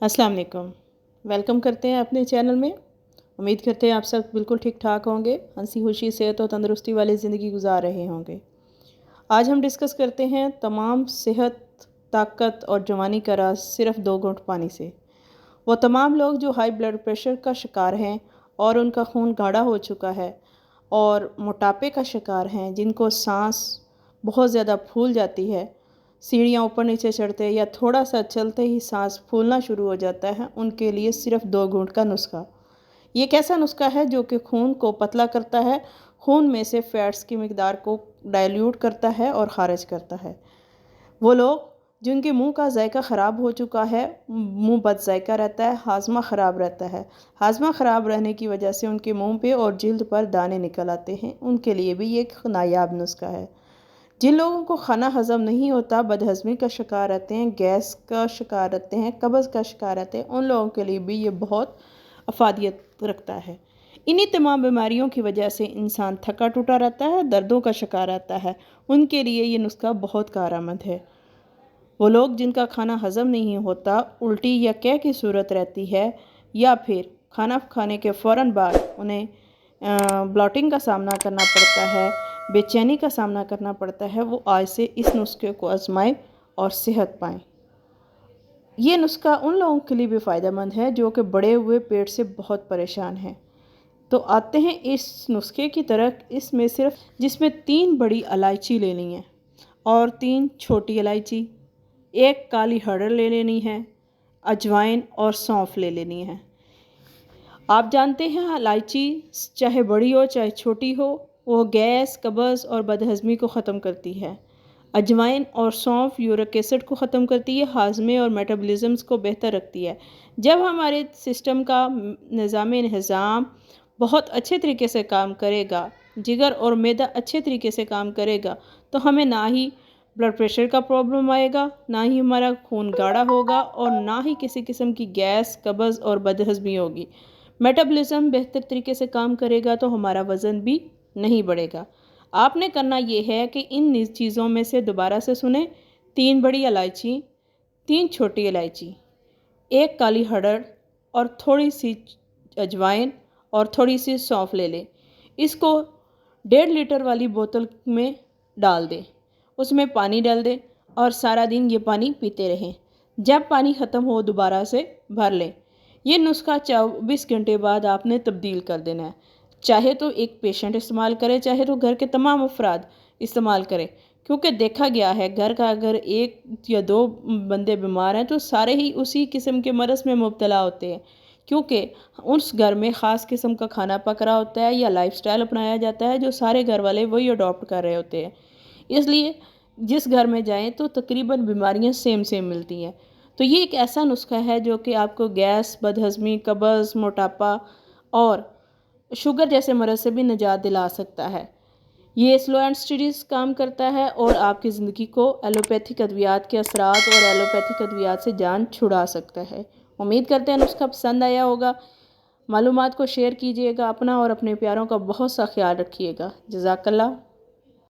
अस्सलाम वालेकुम। वेलकम करते हैं अपने चैनल में। उम्मीद करते हैं आप सब बिल्कुल ठीक ठाक होंगे, हंसी खुशी सेहत और तंदुरुस्ती वाली ज़िंदगी गुजार रहे होंगे। आज हम डिस्कस करते हैं तमाम सेहत, ताकत और जवानी का राज सिर्फ 2 घूंट पानी से। वो तमाम लोग जो हाई ब्लड प्रेशर का शिकार हैं और उनका खून गाढ़ा हो चुका है और मोटापे का शिकार हैं, जिनको सांस बहुत ज़्यादा फूल जाती है, सीढ़ियाँ ऊपर नीचे चढ़ते या थोड़ा सा चलते ही सांस फूलना शुरू हो जाता है, उनके लिए सिर्फ 2 घूंट का नुस्खा। ये एक ऐसा नुस्खा है जो कि खून को पतला करता है, खून में से फैट्स की मिकदार को डाइल्यूट करता है और ख़ारिज करता है। वो लोग जिनके मुंह का जायका ख़राब हो चुका है, मुंह बदजायका रहता है, हाजमा ख़राब रहता है, हाजमा ख़राब रहने की वजह से उनके मुंह पे और जिल्द पर दाने निकल आते हैं, उनके लिए भी ये एक नायाब नुस्खा है। जिन लोगों को खाना हज़म नहीं होता, बदहज़मी का शिकार रहते हैं, गैस का शिकार रहते हैं, कब्ज़ का शिकार रहते हैं, उन लोगों के लिए भी ये बहुत अफादियत रखता है। इन्हीं तमाम बीमारियों की वजह से इंसान थका टूटा रहता है, दर्दों का शिकार रहता है, उनके लिए ये नुस्खा बहुत कारआमद है। वो लोग जिनका खाना हज़म नहीं होता, उल्टी या कै की सूरत रहती है, या फिर खाना खाने के फ़ौरन बाद उन्हें ब्लॉटिंग का सामना करना पड़ता है, बेचैनी का सामना करना पड़ता है, वो आज से इस नुस्खे को आजमाएं और सेहत पाएं। ये नुस्खा उन लोगों के लिए भी फ़ायदेमंद है जो कि बड़े हुए पेट से बहुत परेशान हैं। तो आते हैं इस नुस्खे की तरफ। जिसमें 3 बड़ी इलायची लेनी है और 3 छोटी इलायची, 1 काली हरड़ ले लेनी है, अजवाइन और सौंफ ले लेनी है। आप जानते हैं इलायची चाहे बड़ी हो चाहे छोटी हो, वो गैस, कब्ज़ और बदहज़मी को ख़त्म करती है। अजवाइन और सौंफ यूरिक एसिड को ख़त्म करती है, हाजमे और मेटाबॉलिज्म को बेहतर रखती है। जब हमारे सिस्टम का निज़ाम बहुत अच्छे तरीके से काम करेगा, जिगर और मैदा अच्छे तरीके से काम करेगा, तो हमें ना ही ब्लड प्रेशर का प्रॉब्लम आएगा, ना ही हमारा खून गाढ़ा होगा और ना ही किसी किस्म की गैस, कब्ज़ और बदहज़मी होगी। मेटाबॉलिज्म बेहतर तरीके से काम करेगा तो हमारा वज़न भी नहीं बढ़ेगा। आपने करना ये है कि इन चीज़ों में से दोबारा से सुने। 3 बड़ी इलायची, 3 छोटी इलायची, 1 काली हरड़ और थोड़ी सी अजवाइन और थोड़ी सी सौंफ ले लें। इसको 1.5 लीटर वाली बोतल में डाल दें, उसमें पानी डाल दें और सारा दिन ये पानी पीते रहें। जब पानी ख़त्म हो दोबारा से भर लें। ये नुस्खा 24 घंटे बाद आपने तब्दील कर देना है। चाहे तो एक पेशेंट इस्तेमाल करे, चाहे तो घर के तमाम अफराद इस्तेमाल करें, क्योंकि देखा गया है घर का अगर 1 या 2 बंदे बीमार हैं तो सारे ही उसी किस्म के मरज़ में मुब्तला होते हैं, क्योंकि उस घर में ख़ास किस्म का खाना पक रहा होता है या लाइफस्टाइल अपनाया जाता है जो सारे घर वाले वही अडॉप्ट कर रहे होते हैं। इसलिए जिस घर में जाएं तो तकरीबन बीमारियां सेम मिलती हैं। तो ये एक ऐसा नुस्खा है जो कि आपको गैस, बदहज़मी, कब्ज़, मोटापा और शुगर जैसे मरज़ से भी निजात दिला सकता है। ये स्लो एंड स्टडी काम करता है और आपकी ज़िंदगी को एलोपैथिक अद्वियात के असरात और एलोपैथिक अद्वियात से जान छुड़ा सकता है। उम्मीद करते हैं नुस्खा पसंद आया होगा। मालूमात को शेयर कीजिएगा, अपना और अपने प्यारों का बहुत सा ख्याल रखिएगा। जज़ाकल्लाह।